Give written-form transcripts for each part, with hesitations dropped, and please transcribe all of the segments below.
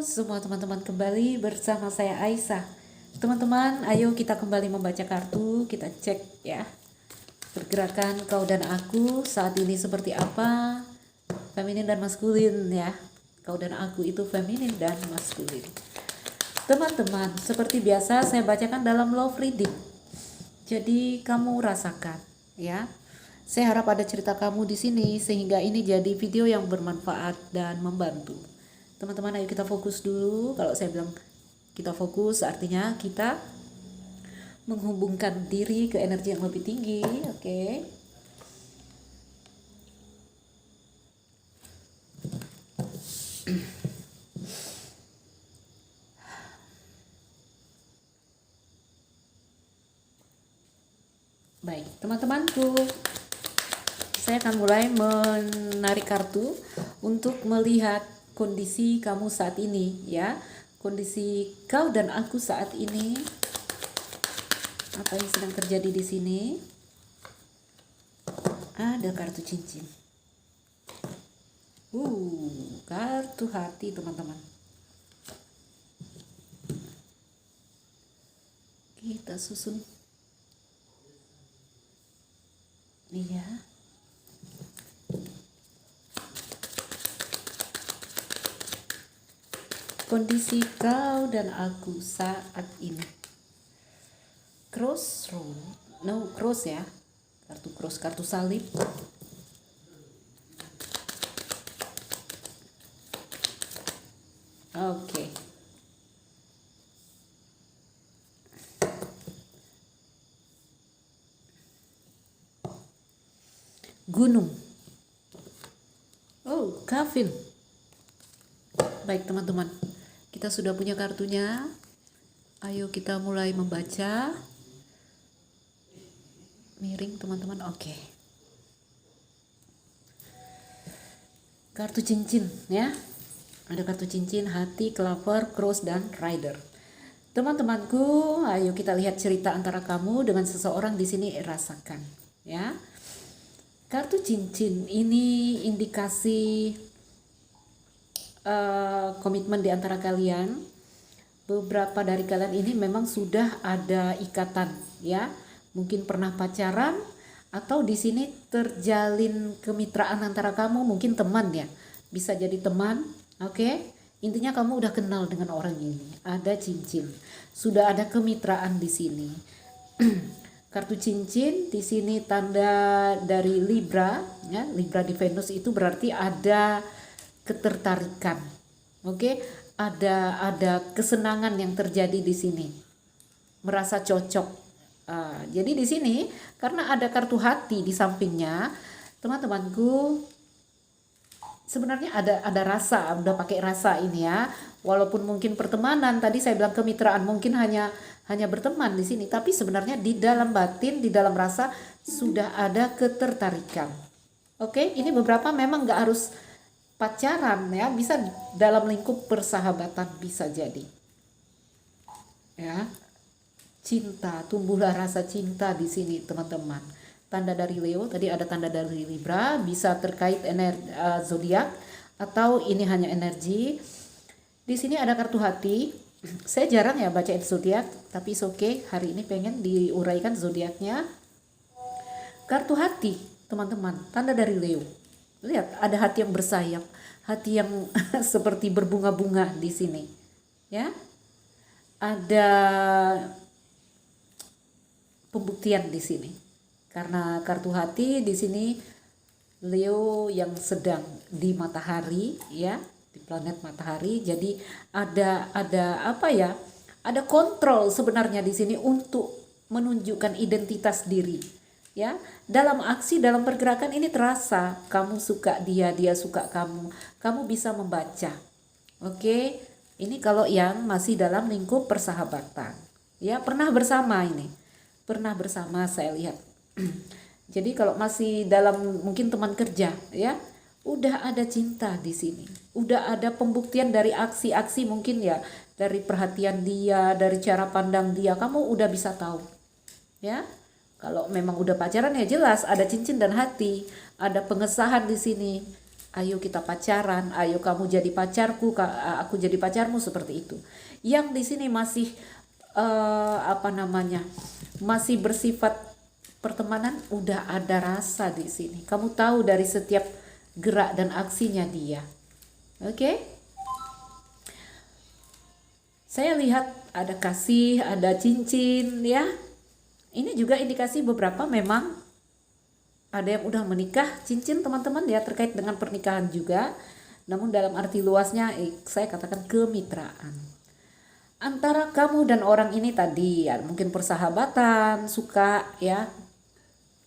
semua teman-teman, kembali bersama saya Aisyah. Teman-teman, ayo kita kembali membaca kartu. Kita cek ya, pergerakan kau dan aku saat ini seperti apa. Feminin dan maskulin ya. Kau dan aku itu feminin dan maskulin. Teman-teman, seperti biasa saya bacakan dalam love reading. Jadi kamu rasakan ya. Saya harap ada cerita kamu di sini sehingga ini jadi video yang bermanfaat dan membantu. Teman-teman, ayo kita fokus dulu. Kalau saya bilang kita fokus, artinya kita menghubungkan diri ke energi yang lebih tinggi. Oke. Baik, teman-temanku, saya akan mulai menarik kartu untuk melihat kondisi kamu saat ini ya. Kondisi kau dan aku saat ini. Apa yang sedang terjadi di sini? Ada kartu cincin. Kartu hati, teman-teman. Kita susun. Iya. Kondisi kau dan aku saat ini. Crossroad. No, cross ya. Kartu cross, kartu salib. Oke. Gunung. Oh, Kavil. Baik, teman-teman. Kita sudah punya kartunya. Ayo kita mulai membaca. Miring, teman-teman. Oke. Kartu cincin ya. Ada kartu cincin, hati, clover, cross, dan rider. Teman-temanku, ayo kita lihat cerita antara kamu dengan seseorang di sini. Rasakan ya. Kartu cincin ini indikasi komitmen di antara kalian. Beberapa dari kalian ini memang sudah ada ikatan ya. Mungkin pernah pacaran atau di sini terjalin kemitraan antara kamu, mungkin teman ya. Bisa jadi teman, oke? Intinya kamu udah kenal dengan orang ini. Ada cincin. Sudah ada kemitraan di sini. Kartu cincin di sini tanda dari Libra ya. Libra di Venus itu berarti ada ketertarikan. Oke, ada kesenangan yang terjadi di sini. Merasa cocok. Jadi di sini karena ada kartu hati di sampingnya, teman-temanku, sebenarnya ada rasa, udah pakai rasa ini ya. Walaupun mungkin pertemanan, tadi saya bilang kemitraan, mungkin hanya berteman di sini, tapi sebenarnya di dalam batin, di dalam rasa sudah ada ketertarikan. Oke, ini beberapa memang nggak harus pacaran ya, bisa dalam lingkup persahabatan bisa jadi. Ya. Cinta, tumbuhlah rasa cinta di sini, teman-teman. Tanda dari Leo, tadi ada tanda dari Libra, bisa terkait energi zodiak atau ini hanya energi. Di sini ada kartu hati. Saya jarang ya bacain zodiak, tapi oke, hari ini pengen diuraikan zodiaknya. Kartu hati, teman-teman, tanda dari Leo. Lihat, ada hati yang bersayap, hati yang seperti berbunga-bunga di sini. Ya. Ada pembuktian di sini. Karena kartu hati di sini Leo yang sedang di matahari ya, di planet matahari. Jadi ada apa ya? Ada kontrol sebenarnya di sini untuk menunjukkan identitas diri. Ya, dalam aksi, dalam pergerakan ini terasa kamu suka dia, dia suka kamu. Kamu bisa membaca. Oke. Ini kalau yang masih dalam lingkup persahabatan. Ya, pernah bersama ini. Pernah bersama saya lihat. Jadi kalau masih dalam mungkin teman kerja ya, udah ada cinta di sini. Udah ada pembuktian dari aksi-aksi mungkin ya, dari perhatian dia, dari cara pandang dia, kamu udah bisa tahu. Ya. Kalau memang udah pacaran ya jelas ada cincin dan hati, ada pengesahan di sini. Ayo kita pacaran, ayo kamu jadi pacarku, aku jadi pacarmu, seperti itu. Yang di sini masih masih bersifat pertemanan, udah ada rasa di sini. Kamu tahu dari setiap gerak dan aksinya dia. Oke? Saya lihat ada kasih, ada cincin ya. Ini juga indikasi beberapa memang ada yang udah menikah, cincin teman-teman ya, terkait dengan pernikahan juga. Namun dalam arti luasnya saya katakan kemitraan. Antara kamu dan orang ini tadi ya, mungkin persahabatan, suka ya,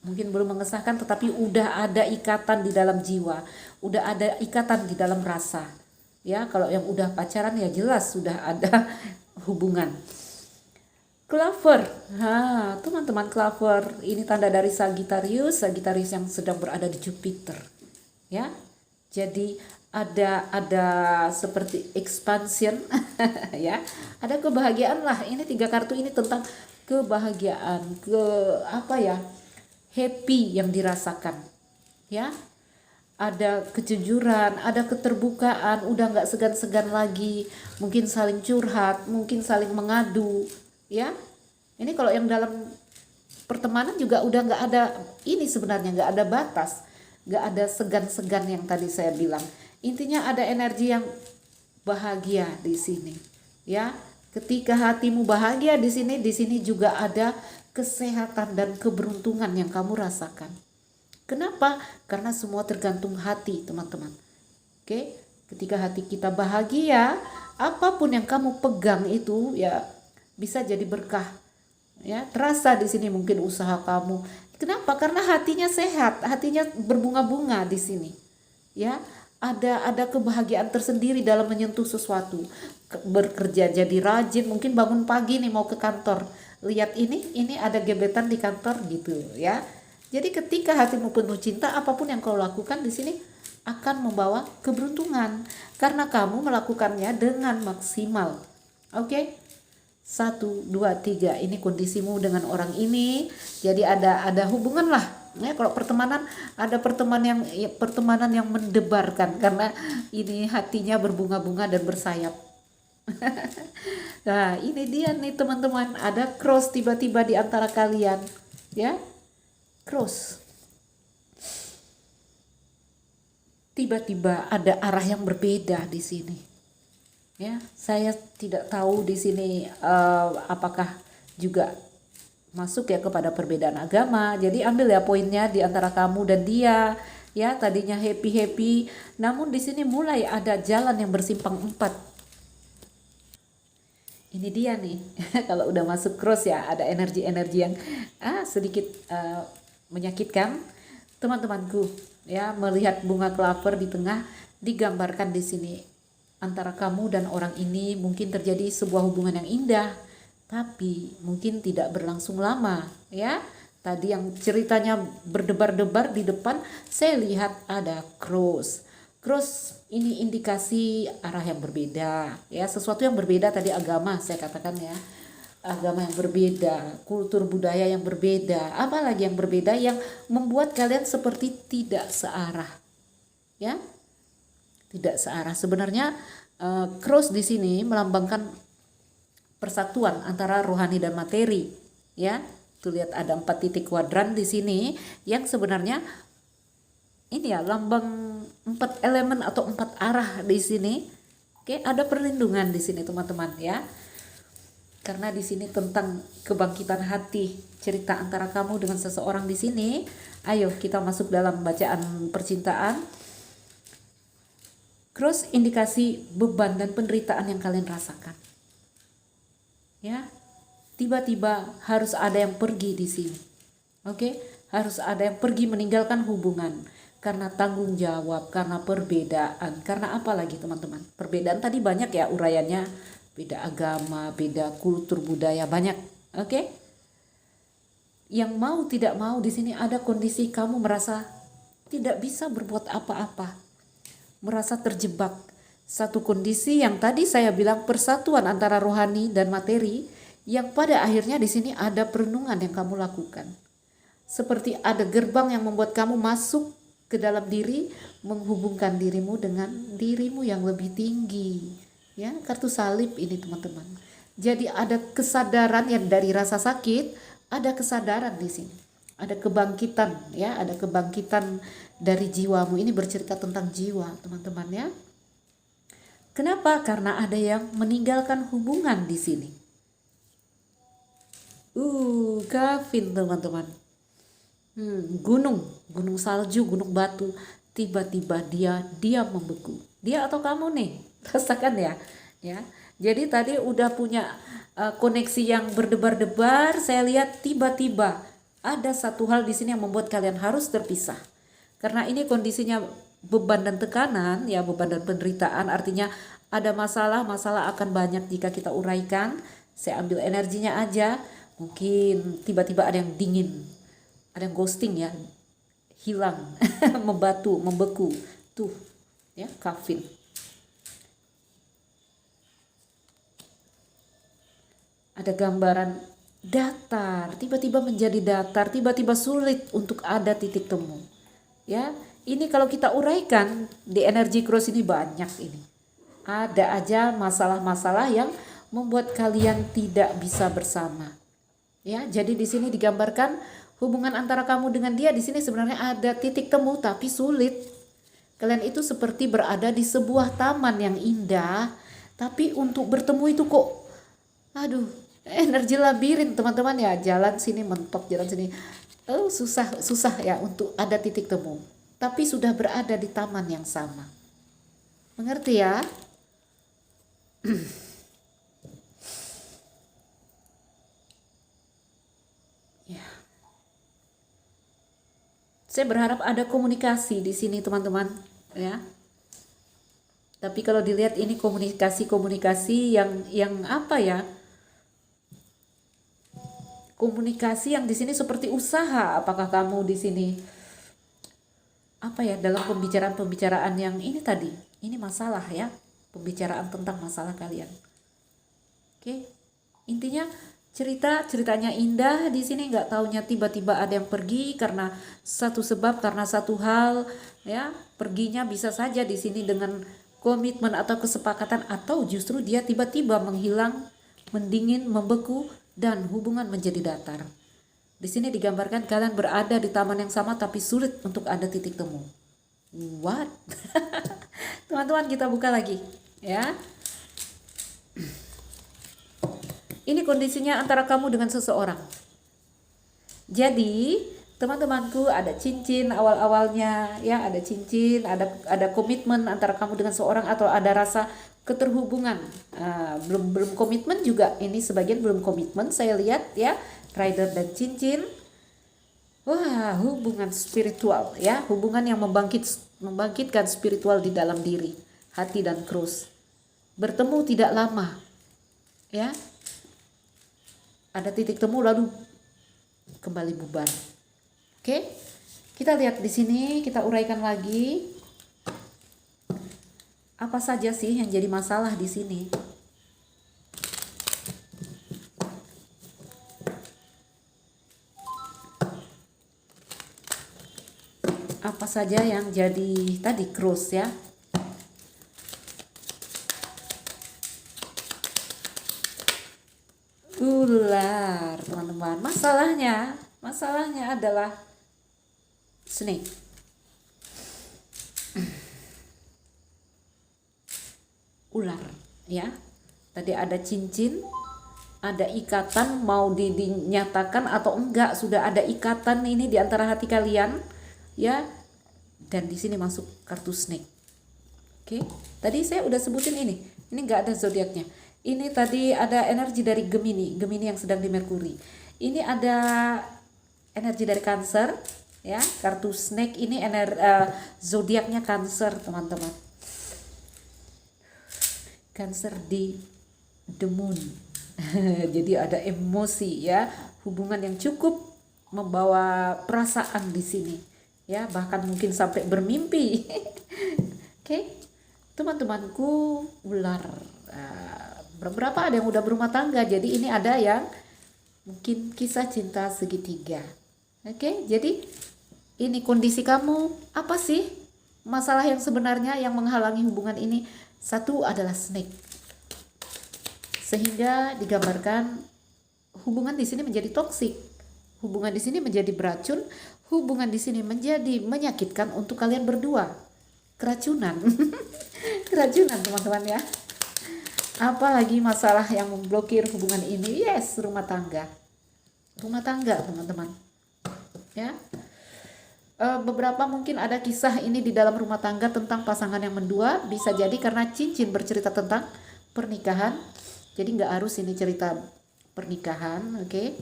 mungkin belum mengesahkan, tetapi udah ada ikatan di dalam jiwa, udah ada ikatan di dalam rasa ya. Kalau yang udah pacaran ya jelas sudah ada hubungan. Clover, teman-teman, Clover ini tanda dari Sagittarius yang sedang berada di Jupiter ya. Jadi ada seperti expansion ya, ada kebahagiaan lah. Ini 3 kartu ini tentang kebahagiaan, happy yang dirasakan ya. Ada kejujuran, ada keterbukaan, udah nggak segan-segan lagi, mungkin saling curhat, mungkin saling mengadu ya. Ini kalau yang dalam pertemanan juga udah nggak ada, ini sebenarnya nggak ada batas, nggak ada segan-segan yang tadi saya bilang. Intinya ada energi yang bahagia di sini ya. Ketika hatimu bahagia di sini juga ada kesehatan dan keberuntungan yang kamu rasakan. Kenapa? Karena semua tergantung hati, teman-teman. Oke, ketika hati kita bahagia, apapun yang kamu pegang itu ya bisa jadi berkah. Ya, terasa di sini mungkin usaha kamu. Kenapa? Karena hatinya sehat, hatinya berbunga-bunga di sini. Ya, ada kebahagiaan tersendiri dalam menyentuh sesuatu. Bekerja jadi rajin, mungkin bangun pagi nih mau ke kantor. Lihat ini ada gebetan di kantor gitu ya. Jadi ketika hatimu penuh cinta, apapun yang kau lakukan di sini akan membawa keberuntungan karena kamu melakukannya dengan maksimal. Oke? 1, 2, 3. Ini kondisimu dengan orang ini. Jadi ada hubungan lah. Ya, kalau pertemanan, ada pertemanan yang mendebarkan karena ini hatinya berbunga-bunga dan bersayap. Nah, ini dia nih teman-teman, ada cross tiba-tiba di antara kalian, ya. Cross. Tiba-tiba ada arah yang berbeda di sini. Ya, saya tidak tahu di sini apakah juga masuk ya kepada perbedaan agama. Jadi ambil ya poinnya di antara kamu dan dia. Ya, tadinya happy, namun di sini mulai ada jalan yang bersimpang 4. Ini dia nih, kalau udah masuk cross ya, ada energi-energi yang sedikit menyakitkan. Teman-temanku ya, melihat bunga clover di tengah, digambarkan di sini antara kamu dan orang ini mungkin terjadi sebuah hubungan yang indah, tapi mungkin tidak berlangsung lama ya. Tadi yang ceritanya berdebar-debar di depan, saya lihat ada cross. Cross ini indikasi arah yang berbeda ya, sesuatu yang berbeda. Tadi agama saya katakan ya, agama yang berbeda, kultur budaya yang berbeda, apalagi yang berbeda yang membuat kalian seperti tidak searah ya, tidak searah. Sebenarnya cross di sini melambangkan persatuan antara rohani dan materi ya. Tuh lihat ada 4 titik kuadran di sini yang sebenarnya ini ya lambang 4 elemen atau 4 arah di sini. Oke, ada perlindungan di sini teman-teman ya. Karena di sini tentang kebangkitan hati, cerita antara kamu dengan seseorang di sini. Ayo kita masuk dalam bacaan percintaan. Cross indikasi beban dan penderitaan yang kalian rasakan. Ya. Tiba-tiba harus ada yang pergi di sini. Oke, harus ada yang pergi meninggalkan hubungan. Karena tanggung jawab, karena perbedaan, karena apa lagi teman-teman? Perbedaan tadi banyak ya uraiannya, beda agama, beda kultur budaya, banyak. Oke? Yang mau tidak mau di sini ada kondisi kamu merasa tidak bisa berbuat apa-apa. Merasa terjebak. Satu kondisi yang tadi saya bilang persatuan antara rohani dan materi, yang pada akhirnya di sini ada perenungan yang kamu lakukan. Seperti ada gerbang yang membuat kamu masuk ke dalam diri, menghubungkan dirimu dengan dirimu yang lebih tinggi. Ya, kartu salib ini teman-teman. Jadi ada kesadaran yang dari rasa sakit, ada kesadaran di sini. Ada kebangkitan ya, ada kebangkitan dari jiwamu. Ini bercerita tentang jiwa, teman-teman ya. Kenapa? Karena ada yang meninggalkan hubungan di sini. Kafin teman-teman. Gunung salju, gunung batu, tiba-tiba dia membeku. Dia atau kamu nih, rasakan ya. Jadi tadi udah punya koneksi yang berdebar-debar, saya lihat tiba-tiba ada satu hal di sini yang membuat kalian harus terpisah. Karena ini kondisinya beban dan tekanan, ya, beban dan penderitaan, artinya ada masalah akan banyak jika kita uraikan. Saya ambil energinya aja, mungkin tiba-tiba ada yang dingin, ada yang ghosting ya, hilang, membatu, membeku, tuh ya, kafin. Ada gambaran datar, tiba-tiba menjadi datar, tiba-tiba sulit untuk ada titik temu. Ya, ini kalau kita uraikan di energi cross ini banyak ini. Ada aja masalah-masalah yang membuat kalian tidak bisa bersama. Ya, jadi di sini digambarkan hubungan antara kamu dengan dia di sini sebenarnya ada titik temu tapi sulit. Kalian itu seperti berada di sebuah taman yang indah, tapi untuk bertemu itu kok energi labirin teman-teman ya, jalan sini mentok, jalan sini susah ya untuk ada titik temu, tapi sudah berada di taman yang sama. Mengerti ya? Ya. Saya berharap ada komunikasi di sini teman-teman ya. Tapi kalau dilihat ini komunikasi yang apa ya? Komunikasi yang di sini seperti usaha. Apakah kamu di sini apa ya, dalam pembicaraan yang ini tadi? Ini masalah ya, pembicaraan tentang masalah kalian. Oke. Intinya ceritanya indah di sini, nggak taunya tiba-tiba ada yang pergi karena satu sebab, karena satu hal ya. Perginya bisa saja di sini dengan komitmen atau kesepakatan, atau justru dia tiba-tiba menghilang, mendingin, membeku, dan hubungan menjadi datar. Di sini digambarkan kalian berada di taman yang sama tapi sulit untuk ada titik temu. What? Teman-teman, kita buka lagi ya. Ini kondisinya antara kamu dengan seseorang. Jadi teman-temanku, ada cincin awal-awalnya ya, ada cincin, ada komitmen antara kamu dengan seorang, atau ada rasa keterhubungan. Belum komitmen juga, ini sebagian belum komitmen saya lihat ya, rider dan cincin. Wah, hubungan spiritual ya, hubungan yang membangkitkan spiritual di dalam diri, hati dan cross. Bertemu tidak lama ya, ada titik temu lalu kembali bubar. Oke, kita lihat di sini, kita uraikan lagi. Apa saja sih yang jadi masalah di sini? Apa saja yang jadi tadi cross ya? Ular, teman-teman. Masalahnya adalah snake. Ular ya. Tadi ada cincin, ada ikatan, mau dinyatakan atau enggak, sudah ada ikatan ini di antara hati kalian ya. Dan di sini masuk kartu snake. Oke, tadi saya udah sebutin ini enggak ada zodiaknya. Ini tadi ada energi dari Gemini yang sedang di Merkuri. Ini ada energi dari Cancer ya. Kartu snake ini zodiaknya Cancer, teman-teman. Cancer di the moon. Jadi ada emosi ya, hubungan yang cukup membawa perasaan di sini ya, bahkan mungkin sampai bermimpi. Oke, teman-temanku ular. Beberapa ada yang udah berumah tangga, jadi ini ada yang mungkin kisah cinta segitiga. Oke, jadi ini kondisi kamu apa sih? Masalah yang sebenarnya yang menghalangi hubungan ini. Satu adalah snake. Sehingga digambarkan hubungan di sini menjadi toksik. Hubungan di sini menjadi beracun, hubungan di sini menjadi menyakitkan untuk kalian berdua. Keracunan. Keracunan teman-teman ya. Apalagi masalah yang memblokir hubungan ini? Yes, rumah tangga. Rumah tangga teman-teman. Ya. Beberapa mungkin ada kisah ini di dalam rumah tangga tentang pasangan yang mendua, bisa jadi karena cincin bercerita tentang pernikahan, jadi nggak harus ini cerita pernikahan, oke?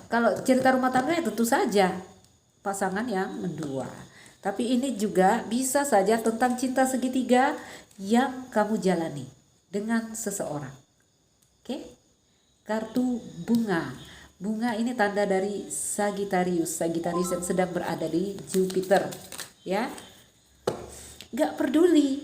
Kalau cerita rumah tangga ya tentu saja pasangan yang mendua, tapi ini juga bisa saja tentang cinta segitiga yang kamu jalani dengan seseorang, oke? Kartu bunga. Bunga ini tanda dari Sagittarius yang sedang berada di Jupiter, ya. Gak peduli,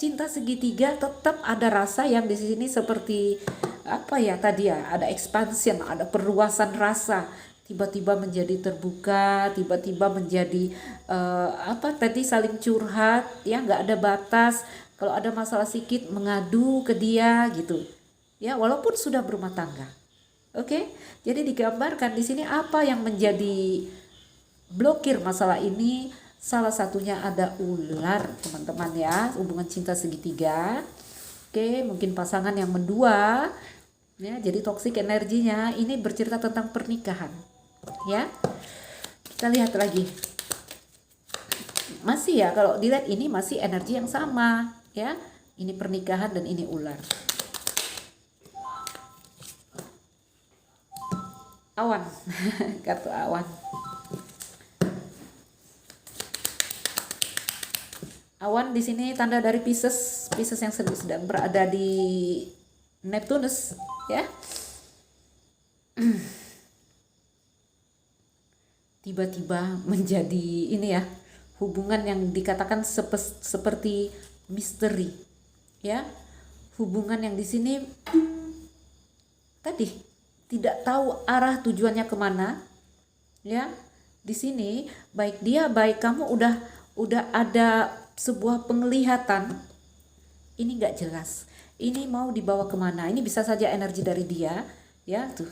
cinta segitiga tetap ada rasa yang di sini seperti apa ya tadi ya, ada expansion, ada perluasan rasa, tiba-tiba menjadi terbuka, tiba-tiba menjadi apa tadi saling curhat, ya nggak ada batas. Kalau ada masalah sedikit mengadu ke dia gitu, ya walaupun sudah berumah tangga. Oke, jadi digambarkan di sini apa yang menjadi blokir masalah ini. Salah satunya ada ular, teman-teman ya, hubungan cinta segitiga. Oke, mungkin pasangan yang mendua, ya, jadi toksik energinya. Ini bercerita tentang pernikahan, ya. Kita lihat lagi. Masih ya, kalau dilihat ini masih energi yang sama, ya. Ini pernikahan dan ini ular. Awan. Kartu awan. Awan di sini tanda dari Pisces yang sedang berada di Neptunus, ya. Tiba-tiba menjadi ini ya, hubungan yang dikatakan seperti misteri, ya. Hubungan yang di sini tadi tidak tahu arah tujuannya kemana, ya. Di sini baik dia baik kamu udah ada sebuah penglihatan, ini nggak jelas, ini mau dibawa kemana. Ini bisa saja energi dari dia, ya. Tuh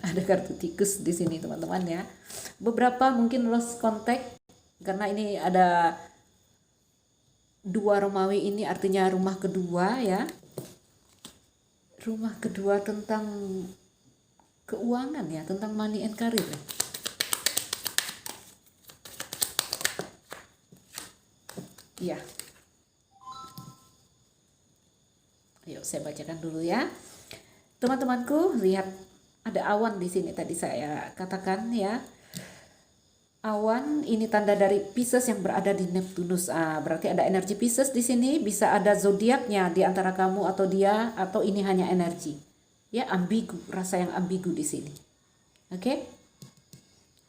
ada kartu tikus di sini teman-teman ya. Beberapa mungkin lost contact karena ini ada dua Romawi, ini artinya rumah kedua, ya. Rumah kedua tentang keuangan ya, tentang money and career. Ya. Yuk saya bacakan dulu ya. Teman-temanku, lihat ada awan di sini tadi saya katakan ya. Awan ini tanda dari Pisces yang berada di Neptunus. Berarti ada energi Pisces di sini, bisa ada zodiaknya di antara kamu atau dia, atau ini hanya energi. Ya, ambigu, rasa yang ambigu di sini. Oke?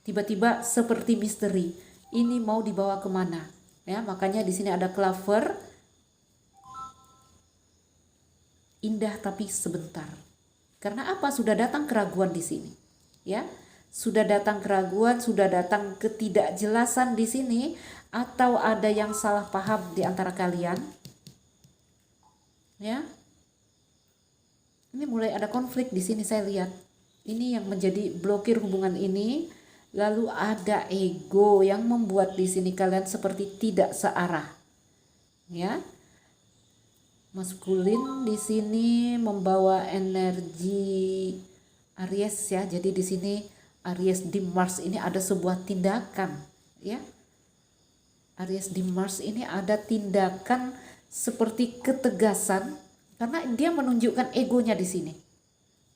Tiba-tiba seperti misteri. Ini mau dibawa kemana? Ya, makanya di sini ada clover. Indah tapi sebentar. Karena apa? Sudah datang keraguan di sini. Ya, sudah datang keraguan, sudah datang ketidakjelasan di sini, atau ada yang salah paham di antara kalian. Ya. Ini mulai ada konflik di sini saya lihat. Ini yang menjadi blokir hubungan ini. Lalu ada ego yang membuat di sini kalian seperti tidak searah. Ya. Maskulin di sini membawa energi Aries ya. Jadi di sini Aries di Mars ini ada sebuah tindakan, ya. Aries di Mars ini ada tindakan seperti ketegasan. Karena dia menunjukkan egonya di sini.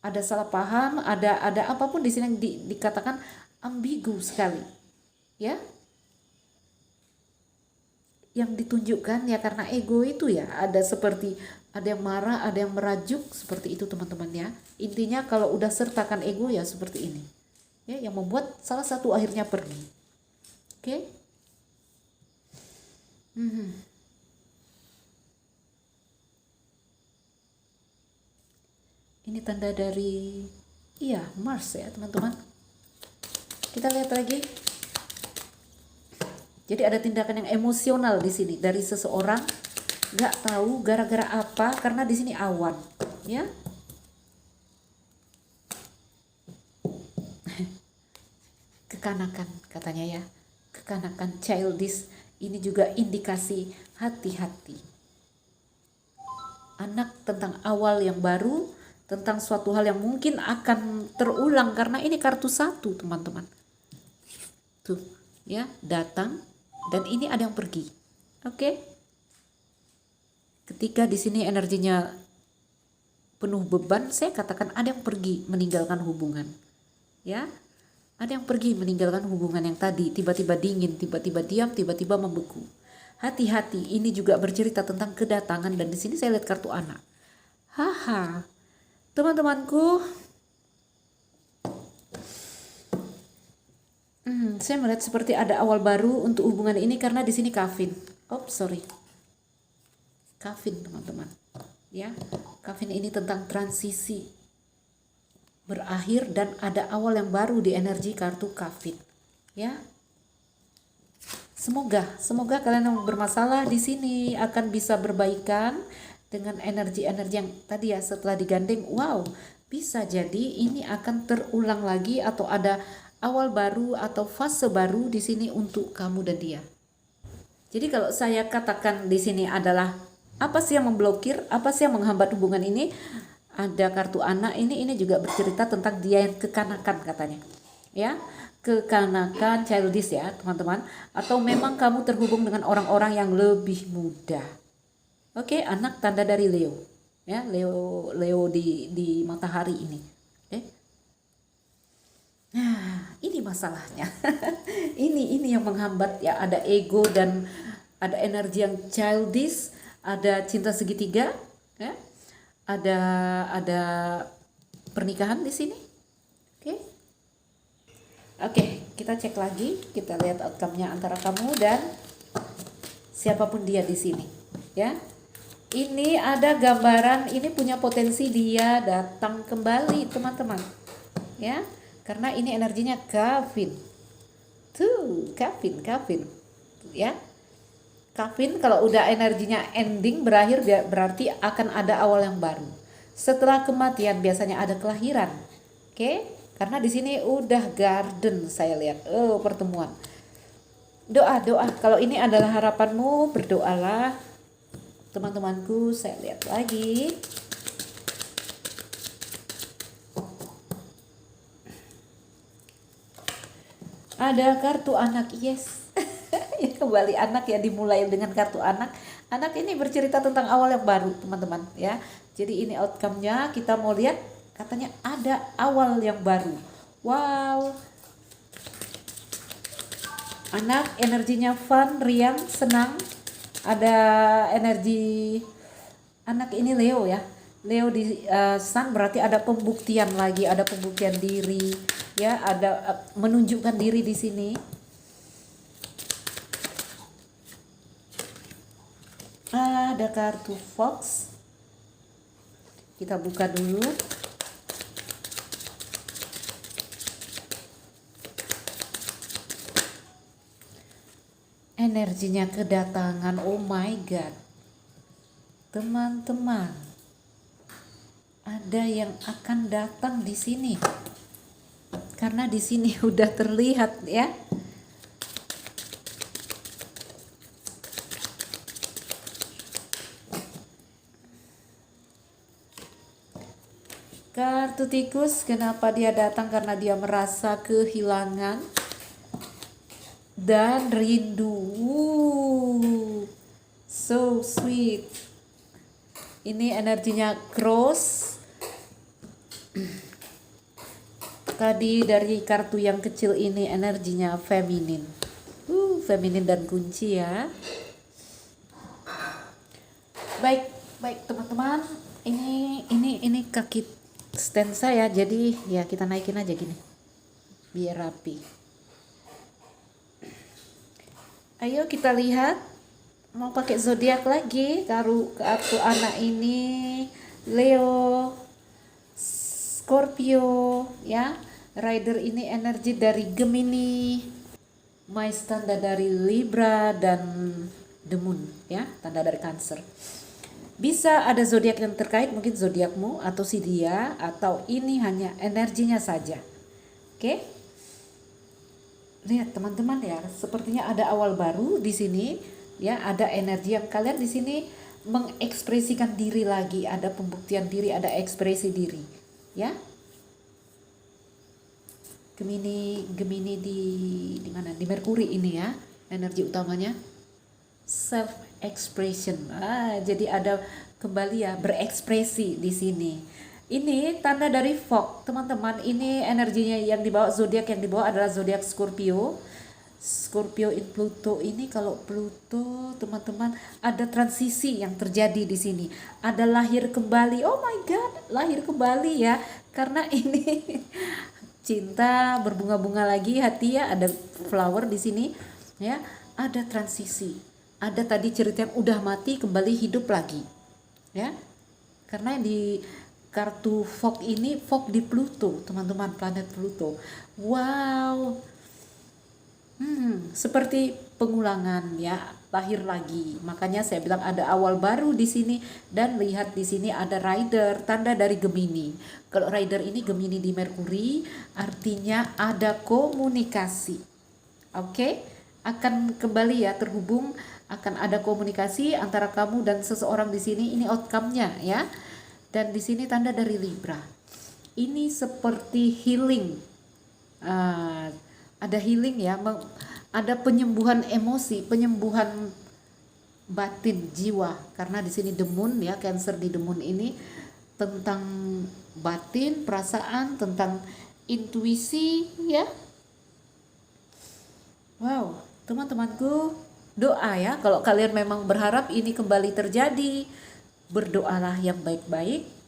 Ada salah paham, ada apapun di sini yang dikatakan ambigu sekali. Ya. Yang ditunjukkan ya karena ego itu ya, ada seperti ada yang marah, ada yang merajuk, seperti itu teman-teman ya. Intinya kalau udah sertakan ego ya seperti ini. Ya, yang membuat salah satu akhirnya pergi. Oke? Ini tanda dari Mars ya teman-teman. Kita lihat lagi. Jadi ada tindakan yang emosional di sini dari seseorang, nggak tahu gara-gara apa, karena di sini awan, ya. Kekanakan katanya ya, kekanakan, childish. Ini juga indikasi hati-hati. Anak tentang awal yang baru, tentang suatu hal yang mungkin akan terulang, karena ini kartu 1 teman-teman. Tuh ya, datang, dan ini ada yang pergi. Oke. Ketika di sini energinya penuh beban, saya katakan ada yang pergi meninggalkan hubungan. Ya. Ada yang pergi meninggalkan hubungan yang tadi, tiba-tiba dingin, tiba-tiba diam, tiba-tiba membeku. Hati-hati, ini juga bercerita tentang kedatangan, dan di sini saya lihat kartu anak. Haha. Teman-temanku, saya melihat seperti ada awal baru untuk hubungan ini, karena di sini kafin. Kafin, teman-teman. Ya, kafin ini tentang transisi berakhir, dan ada awal yang baru di energi kartu kafin. Ya. Semoga kalian yang bermasalah di sini akan bisa berbaikan dengan energi-energi yang tadi ya, setelah digandeng. Wow, bisa jadi ini akan terulang lagi, atau ada awal baru atau fase baru di sini untuk kamu dan dia. Jadi kalau saya katakan di sini adalah apa sih yang memblokir, apa sih yang menghambat hubungan ini? Ada kartu anak ini juga bercerita tentang dia yang kekanakan katanya. Ya, kekanakan, childish ya, teman-teman. Atau memang kamu terhubung dengan orang-orang yang lebih muda. Oke, anak tanda dari Leo. Ya, Leo di matahari ini. Oke. Nah, ini masalahnya. ini yang menghambat ya, ada ego dan ada energi yang childish, ada cinta segitiga, ya. Ada pernikahan di sini. Oke, kita cek lagi, kita lihat outcome-nya antara kamu dan siapapun dia di sini, ya. Ini ada gambaran, ini punya potensi dia datang kembali, teman-teman. Ya, karena ini energinya kafin. Tuh, kafin. Ya. Kafin kalau udah energinya ending, berakhir, berarti akan ada awal yang baru. Setelah kematian biasanya ada kelahiran. Oke? Karena di sini udah garden saya lihat. Oh, pertemuan. Doa. Kalau ini adalah harapanmu, berdoalah. Teman-temanku, saya lihat lagi. Ada kartu anak, yes. Ya, kembali anak ya, dimulai dengan kartu anak. Anak ini bercerita tentang awal yang baru, teman-teman ya. Jadi ini outcome-nya, kita mau lihat, katanya ada awal yang baru. Wow. Anak energinya fun, riang, senang. Ada energi anak ini Leo ya. Leo di Sun berarti ada pembuktian lagi, ada pembuktian diri ya, ada menunjukkan diri di sini. Ada kartu Fox. Kita buka dulu. Energinya kedatangan, oh my god. Teman-teman, ada yang akan datang di sini. Karena di sini udah terlihat ya. Kartu tikus, kenapa dia datang? Karena dia merasa kehilangan dan rindu. So sweet. Ini energinya cross. Tadi dari kartu yang kecil ini energinya feminin. Feminin dan kunci ya. Baik teman-teman. Ini kaki stand saya, jadi ya kita naikin aja gini biar rapi. Ayo kita lihat, mau pakai zodiak lagi. Kartu anak ini Leo, Scorpio ya, Rider ini energi dari Gemini, Maiz tanda dari Libra, dan The Moon ya, tanda dari Cancer. Bisa ada zodiak yang terkait, mungkin zodiakmu atau si dia, atau ini hanya energinya saja. Oke? Lihat teman-teman ya, sepertinya ada awal baru di sini ya, ada energi yang kalian di sini mengekspresikan diri lagi, ada pembuktian diri, ada ekspresi diri ya. Gemini di mana? Di Merkuri ini ya, energi utamanya self expression. Jadi ada kembali ya, berekspresi di sini. Ini tanda dari fog, teman-teman. Ini energinya yang dibawa, zodiak yang dibawa adalah zodiak Scorpio. Scorpio in Pluto ini, kalau Pluto teman-teman, ada transisi yang terjadi di sini. Ada lahir kembali. Oh my god, lahir kembali ya. Karena ini cinta berbunga-bunga lagi, hati ya, ada flower di sini ya. Ada transisi. Ada tadi cerita yang udah mati kembali hidup lagi. Ya. Karena di kartu fog ini, fog di Pluto, teman-teman, planet Pluto. Wow. Seperti pengulangan ya, lahir lagi. Makanya saya bilang ada awal baru di sini, dan lihat di sini ada rider, tanda dari Gemini. Kalau rider ini Gemini di Merkuri, artinya ada komunikasi. Oke? Akan kembali ya, terhubung, akan ada komunikasi antara kamu dan seseorang di sini. Ini outcome-nya ya. Dan di sini tanda dari Libra. Ini seperti healing. Ada healing ya, ada penyembuhan emosi, penyembuhan batin jiwa, karena di sini The Moon ya, Cancer di The Moon ini tentang batin, perasaan, tentang intuisi ya. Wow, teman-temanku, doa ya, kalau kalian memang berharap ini kembali terjadi, berdoalah yang baik-baik.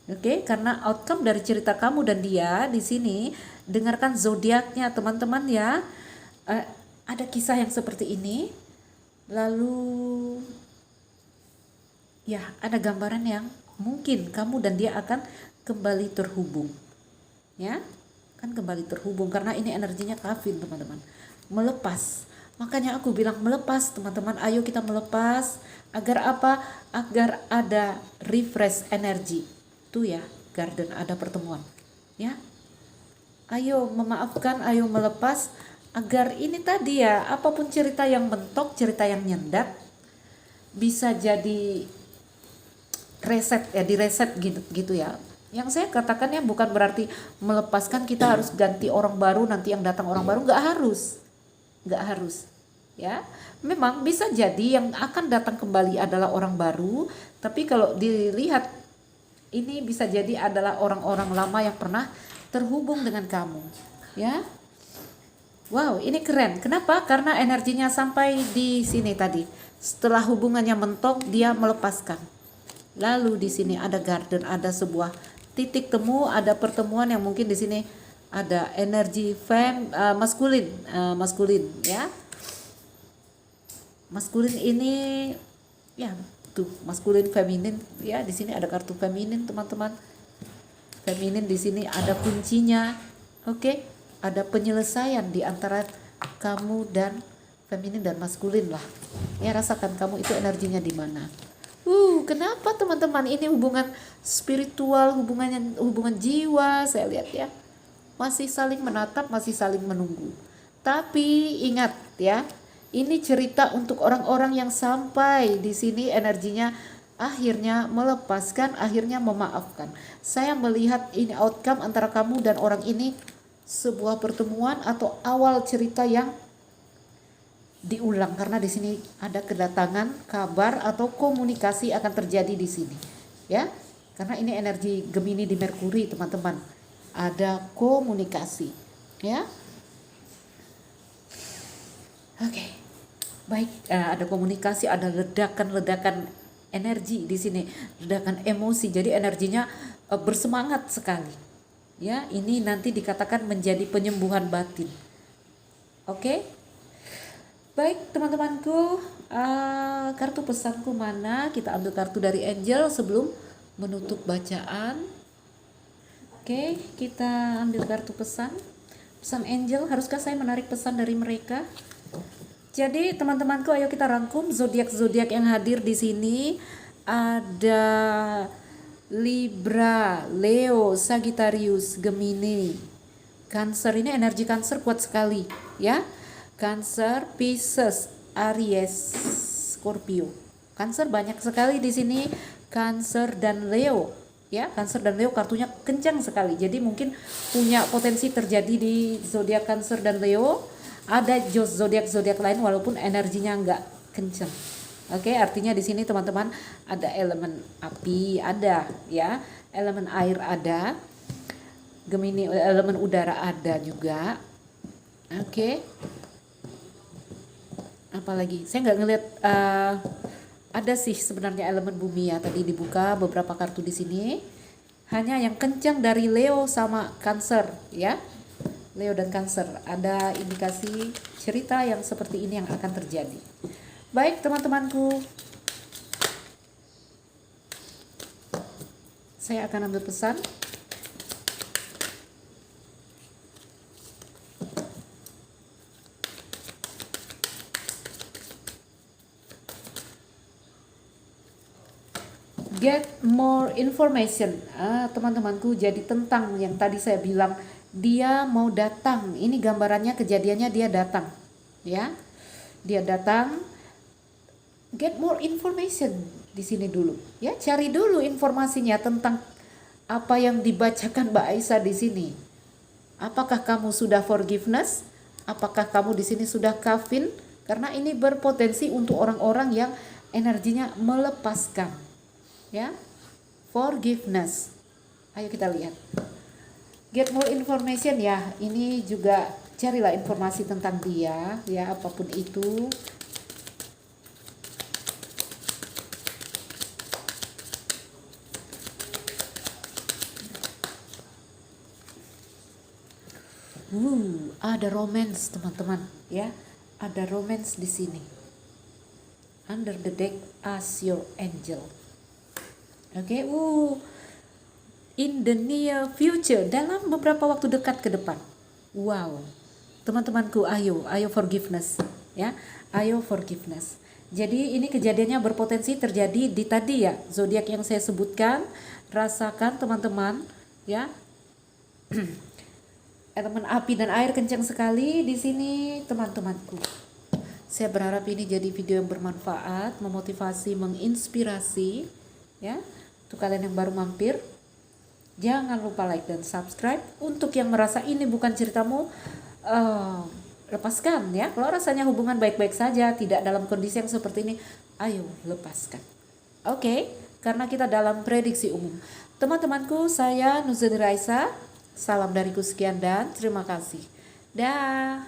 Oke, karena outcome dari cerita kamu dan dia di sini, dengarkan zodiaknya teman-teman ya. Ada kisah yang seperti ini. Lalu ya, ada gambaran yang mungkin kamu dan dia akan kembali terhubung. Ya, kan kembali terhubung karena ini energinya kafir teman-teman. Melepas. Makanya aku bilang melepas teman-teman, ayo kita melepas. Agar apa? Agar ada refresh energi. Tuh ya, garden, ada pertemuan ya. Ayo memaafkan, ayo melepas, agar ini tadi ya, apapun cerita yang mentok, cerita yang nyendat, bisa jadi reset ya, direset gitu ya. Yang saya katakan ya, bukan berarti melepaskan kita harus ganti orang baru, nanti yang datang orang baru, nggak harus ya. Memang bisa jadi yang akan datang kembali adalah orang baru, tapi kalau dilihat ini bisa jadi adalah orang-orang lama yang pernah terhubung dengan kamu ya. Wow, ini keren. Kenapa? Karena energinya sampai di sini tadi. Setelah hubungannya mentok, dia melepaskan. Lalu di sini ada garden, ada sebuah titik temu, ada pertemuan yang mungkin di sini ada energi maskulin ya. Maskulin ini ya, tuh maskulin feminin ya, di sini ada kartu feminin teman-teman. Feminin di sini ada kuncinya. Oke, ada penyelesaian di antara kamu dan feminin dan maskulin lah. Ya, rasakan kamu itu energinya di mana. Kenapa teman-teman, ini hubungan spiritual, hubungan jiwa, saya lihat ya. Masih saling menatap, masih saling menunggu. Tapi ingat ya, ini cerita untuk orang-orang yang sampai di sini energinya akhirnya melepaskan, akhirnya memaafkan. Saya melihat ini outcome antara kamu dan orang ini, sebuah pertemuan atau awal cerita yang diulang, karena di sini ada kedatangan kabar atau komunikasi akan terjadi di sini ya. Karena ini energi Gemini di Merkuri teman-teman, ada komunikasi ya. Oke. Baik, ada komunikasi, ada ledakan energi di sini, ledakan emosi. Jadi energinya bersemangat sekali. Ya, ini nanti dikatakan menjadi penyembuhan batin. Oke. Baik, teman-temanku, kartu pesanku mana? Kita ambil kartu dari Angel sebelum menutup bacaan. Oke, kita ambil kartu pesan. Pesan angel, haruskah saya menarik pesan dari mereka? Jadi teman-temanku, ayo kita rangkum zodiak-zodiak yang hadir di sini. Ada Libra, Leo, Sagittarius, Gemini. Cancer, ini energi Cancer kuat sekali ya. Cancer, Pisces, Aries, Scorpio. Cancer banyak sekali di sini. Cancer dan Leo ya. Cancer dan Leo kartunya kencang sekali. Jadi mungkin punya potensi terjadi di zodiak Cancer dan Leo. Ada zodiak-zodiak lain walaupun energinya nggak kencang. Oke, artinya di sini teman-teman ada elemen api ada ya, elemen air ada, Gemini elemen udara ada juga. Oke. Apalagi saya nggak ngelihat ada sih sebenarnya elemen bumi ya, tadi dibuka beberapa kartu di sini. Hanya yang kencang dari Leo sama Cancer ya. Leo dan Cancer, ada indikasi cerita yang seperti ini yang akan terjadi. Baik teman-temanku, saya akan ambil pesan. Get more information. Teman-temanku, jadi tentang yang tadi saya bilang, dia mau datang. Ini gambarannya, kejadiannya dia datang ya. Dia datang. Get more information di sini dulu ya, cari dulu informasinya tentang apa yang dibacakan Mbak Aisyah di sini. Apakah kamu sudah forgiveness? Apakah kamu di sini sudah kafin? Karena ini berpotensi untuk orang-orang yang energinya melepaskan ya. Forgiveness. Ayo kita lihat. Get more information ya. Ini juga carilah informasi tentang dia ya, apapun itu. Ada romance teman-teman ya, ada romance di sini. Under the deck, ask your angel. Oke, in the near future, dalam beberapa waktu dekat ke depan. Wow, teman-temanku, ayo forgiveness ya, ayo forgiveness. Jadi ini kejadiannya berpotensi terjadi di tadi ya, zodiak yang saya sebutkan. Rasakan teman-teman ya. Elemen api dan air kencang sekali di sini teman-temanku. Saya berharap ini jadi video yang bermanfaat, memotivasi, menginspirasi ya. Untuk kalian yang baru mampir, jangan lupa like dan subscribe. Untuk yang merasa ini bukan ceritamu, lepaskan ya. Kalau rasanya hubungan baik-baik saja, tidak dalam kondisi yang seperti ini, ayo lepaskan. Oke, karena kita dalam prediksi umum. Teman-temanku, saya Nuzul Raisa. Salam dariku sekian dan terima kasih. Dah.